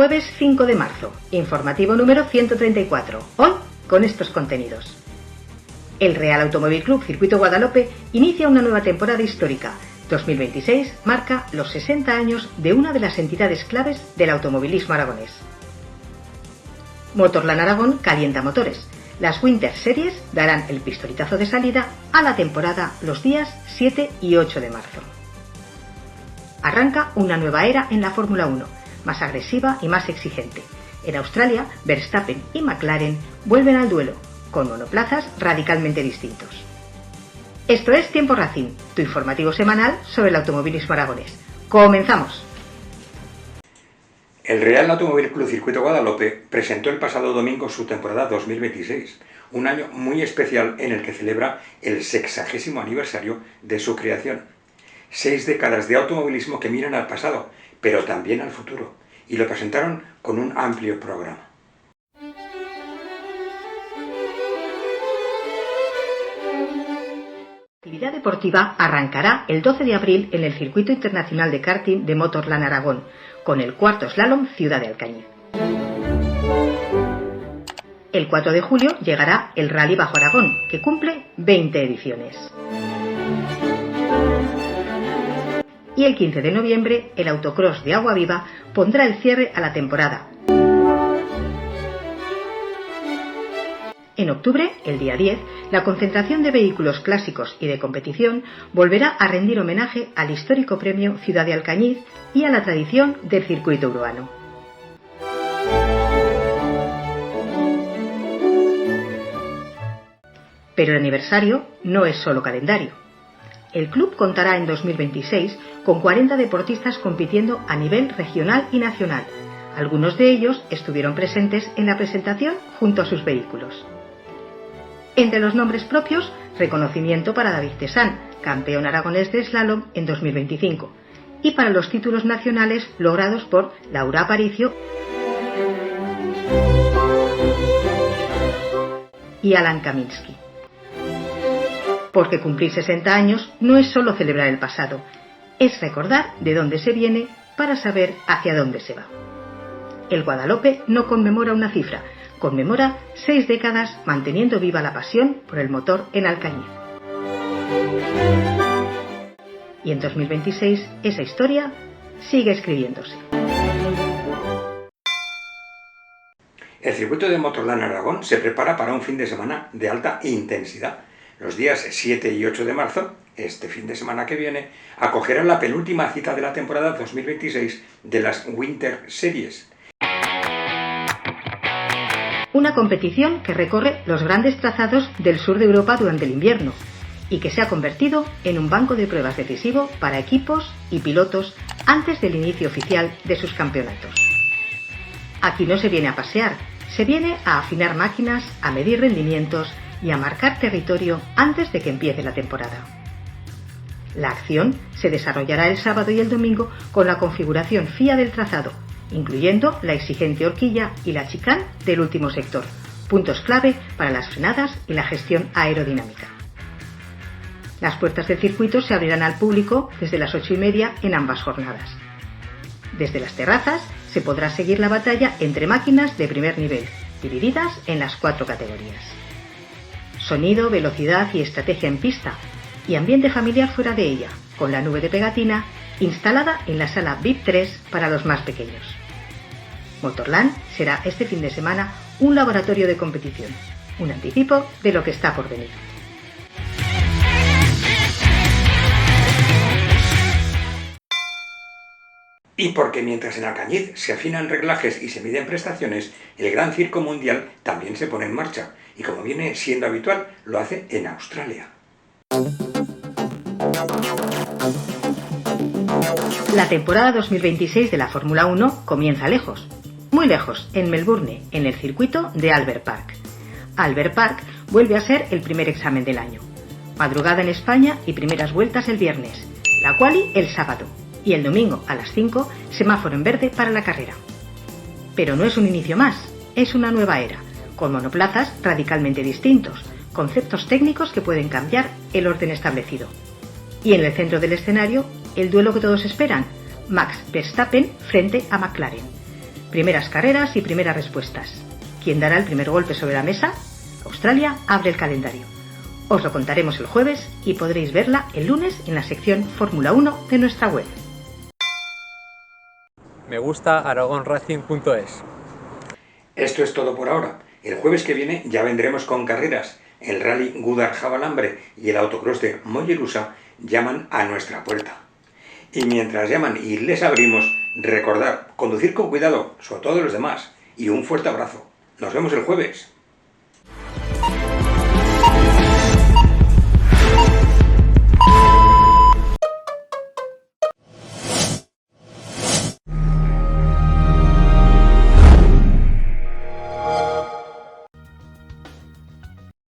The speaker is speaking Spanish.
Jueves 5 de marzo, informativo número 134. Hoy, con estos contenidos. El Real Automóvil Club Circuito Guadalope inicia una nueva temporada histórica. 2026 marca los 60 años de una de las entidades claves del automovilismo aragonés. Motorland Aragón calienta motores. Las Winter Series darán el pistoletazo de salida a la temporada los días 7 y 8 de marzo. Arranca una nueva era en la Fórmula 1, más agresiva y más exigente. En Australia, Verstappen y McLaren vuelven al duelo, con monoplazas radicalmente distintos. Esto es Tiempo Racing, tu informativo semanal sobre el automovilismo aragonés. ¡Comenzamos! El Real Automóvil Club Circuito Guadalope presentó el pasado domingo su temporada 2026, un año muy especial en el que celebra el 60º aniversario de su creación. 6 décadas de automovilismo que miran al pasado, pero también al futuro, y lo presentaron con un amplio programa. La actividad deportiva arrancará el 12 de abril en el Circuito Internacional de Karting de Motorland Aragón, con el cuarto slalom Ciudad de Alcañiz. El 4 de julio llegará el Rally Bajo Aragón, que cumple 20 ediciones. Y el 15 de noviembre, el Autocross de Agua Viva pondrá el cierre a la temporada. En octubre, el día 10, la concentración de vehículos clásicos y de competición volverá a rendir homenaje al histórico premio Ciudad de Alcañiz y a la tradición del circuito urbano. Pero el aniversario no es solo calendario. El club contará en 2026 con 40 deportistas compitiendo a nivel regional y nacional. Algunos de ellos estuvieron presentes en la presentación junto a sus vehículos. Entre los nombres propios, reconocimiento para David Tesán, campeón aragonés de slalom en 2025, y para los títulos nacionales logrados por Laura Aparicio y Alan Kaminski. Porque cumplir 60 años no es solo celebrar el pasado, es recordar de dónde se viene para saber hacia dónde se va. El Guadalope no conmemora una cifra, conmemora 6 décadas manteniendo viva la pasión por el motor en Alcañiz. Y en 2026 esa historia sigue escribiéndose. El circuito de Motorland Aragón se prepara para un fin de semana de alta intensidad. Los días 7 y 8 de marzo, este fin de semana que viene, acogerán la penúltima cita de la temporada 2026 de las Winter Series. Una competición que recorre los grandes trazados del sur de Europa durante el invierno y que se ha convertido en un banco de pruebas decisivo para equipos y pilotos antes del inicio oficial de sus campeonatos. Aquí no se viene a pasear, se viene a afinar máquinas, a medir rendimientos y a marcar territorio antes de que empiece la temporada. La acción se desarrollará el sábado y el domingo con la configuración FIA del trazado, incluyendo la exigente horquilla y la chicane del último sector, puntos clave para las frenadas y la gestión aerodinámica. Las puertas del circuito se abrirán al público desde las 8:30 en ambas jornadas. Desde las terrazas se podrá seguir la batalla entre máquinas de primer nivel, divididas en las 4 categorías. Sonido, velocidad y estrategia en pista, y ambiente familiar fuera de ella, con la nube de pegatina instalada en la sala VIP 3 para los más pequeños. Motorland será este fin de semana un laboratorio de competición, un anticipo de lo que está por venir. Y porque mientras en Alcañiz se afinan reglajes y se miden prestaciones, el Gran Circo Mundial también se pone en marcha, y como viene siendo habitual, lo hace en Australia. La temporada 2026 de la Fórmula 1 comienza lejos, muy lejos, en Melbourne, en el circuito de Albert Park. Albert Park vuelve a ser el primer examen del año. Madrugada en España y primeras vueltas el viernes, la quali el sábado, y el domingo a las 5, semáforo en verde para la carrera. Pero no es un inicio más, es una nueva era, con monoplazas radicalmente distintos, conceptos técnicos que pueden cambiar el orden establecido. Y en el centro del escenario, el duelo que todos esperan, Max Verstappen frente a McLaren. Primeras carreras y primeras respuestas. ¿Quién dará el primer golpe sobre la mesa? Australia abre el calendario. Os lo contaremos el jueves y podréis verla el lunes en la sección Fórmula 1 de nuestra web. Me gusta aragonracing.es. Esto es todo por ahora. El jueves que viene ya vendremos con carreras. El Rally Gudar-Javalambre y el autocross de Mollerusa llaman a nuestra puerta. Y mientras llaman y les abrimos, recordad, conducir con cuidado, sobre todo los demás, y un fuerte abrazo. Nos vemos el jueves.